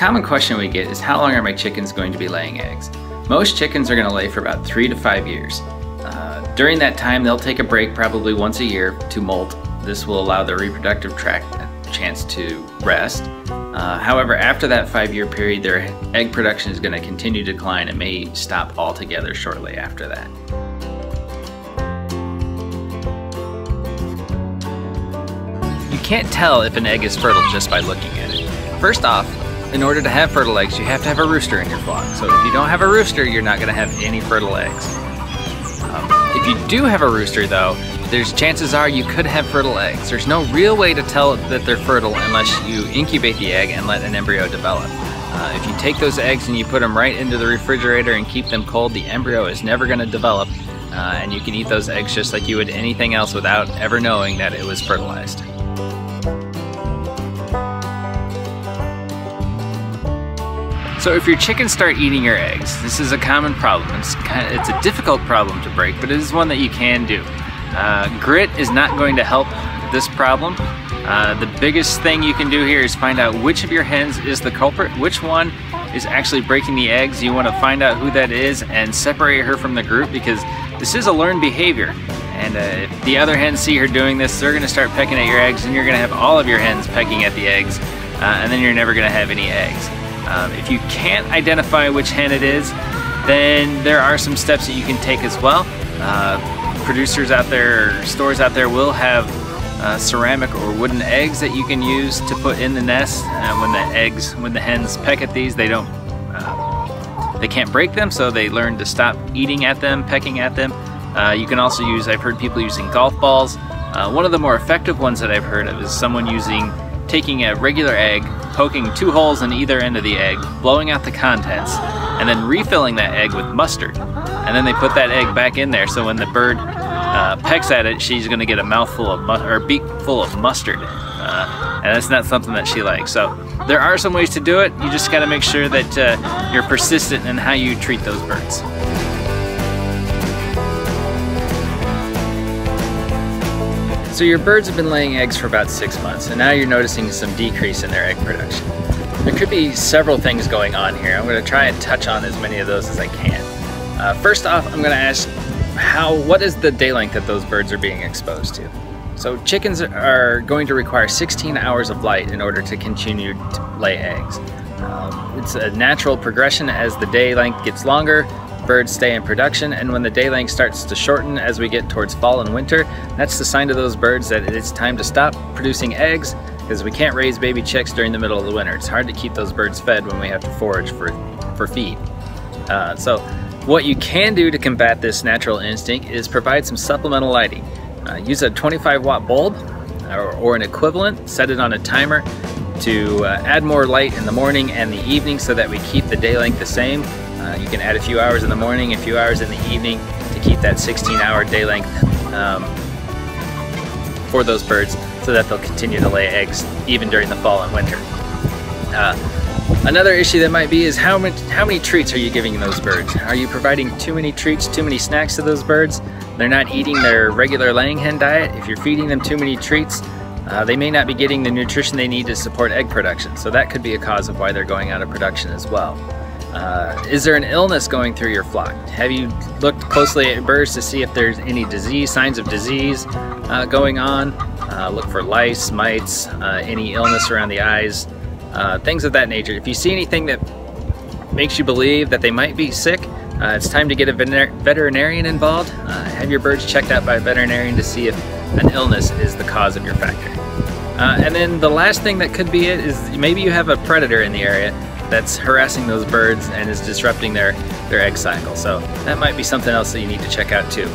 common question we get is, how long are my chickens going to be laying eggs? Most chickens are going to lay for about 3 to 5 years. During that time, they'll take a break probably once a year to molt. This will allow their reproductive tract a chance to rest. However, after that 5-year period, their egg production is going to continue to decline and may stop altogether shortly after that. You can't tell if an egg is fertile just by looking at it. First off, in order to have fertile eggs, you have to have a rooster in your flock. So if you don't have a rooster, you're not going to have any fertile eggs. If you do have a rooster though, there's chances are you could have fertile eggs. There's no real way to tell that they're fertile unless you incubate the egg and let an embryo develop. If you take those eggs and you put them right into the refrigerator and keep them cold, the embryo is never going to develop, and you can eat those eggs just like you would anything else without ever knowing that it was fertilized. So if your chickens start eating your eggs, this is a common problem. It's a difficult problem to break, but it is one that you can do. Grit is not going to help this problem. The biggest thing you can do here is find out which of your hens is the culprit, which one is actually breaking the eggs. You want to find out who that is and separate her from the group, because this is a learned behavior. And if the other hens see her doing this, they're going to start pecking at your eggs, and you're going to have all of your hens pecking at the eggs, and then you're never going to have any eggs. If you can't identify which hen it is, then there are some steps that you can take as well. Producers out there, stores out there will have ceramic or wooden eggs that you can use to put in the nest. When the hens peck at these, they can't break them, so they learn to stop eating at them, pecking at them. You can also use, I've heard people using golf balls. One of the more effective ones that I've heard of is someone taking a regular egg, poking 2 holes in either end of the egg, blowing out the contents, and then refilling that egg with mustard. And then they put that egg back in there, so when the bird pecks at it, she's going to get a mouthful of beak full of mustard, and that's not something that she likes. So there are some ways to do it. You just got to make sure that you're persistent in how you treat those birds. So your birds have been laying eggs for about 6 months, and now you're noticing some decrease in their egg production. There could be several things going on here. I'm going to try and touch on as many of those as I can. First off, I'm going to ask, what is the day length that those birds are being exposed to? So chickens are going to require 16 hours of light in order to continue to lay eggs. It's a natural progression. As the day length gets longer, birds stay in production, and when the day length starts to shorten as we get towards fall and winter, that's the sign to those birds that it's time to stop producing eggs, because we can't raise baby chicks during the middle of the winter. It's hard to keep those birds fed when we have to forage for feed. So what you can do to combat this natural instinct is provide some supplemental lighting. Use a 25-watt bulb or an equivalent, set it on a timer to add more light in the morning and the evening so that we keep the day length the same. You can add a few hours in the morning, a few hours in the evening to keep that 16-hour day length for those birds, so that they'll continue to lay eggs even during the fall and winter. Another issue that might be is how many treats are you giving those birds? Are you providing too many treats, too many snacks to those birds? They're not eating their regular laying hen diet. If you're feeding them too many treats, they may not be getting the nutrition they need to support egg production, so that could be a cause of why they're going out of production as well. Is there an illness going through your flock? Have you looked closely at birds to see if there's any signs of disease going on? Look for lice, mites, any illness around the eyes, things of that nature. If you see anything that makes you believe that they might be sick, it's time to get a veterinarian involved. Have your birds checked out by a veterinarian to see if an illness is the cause of your factor. And then the last thing that could be it is maybe you have a predator in the area that's harassing those birds and is disrupting their egg cycle. So that might be something else that you need to check out too.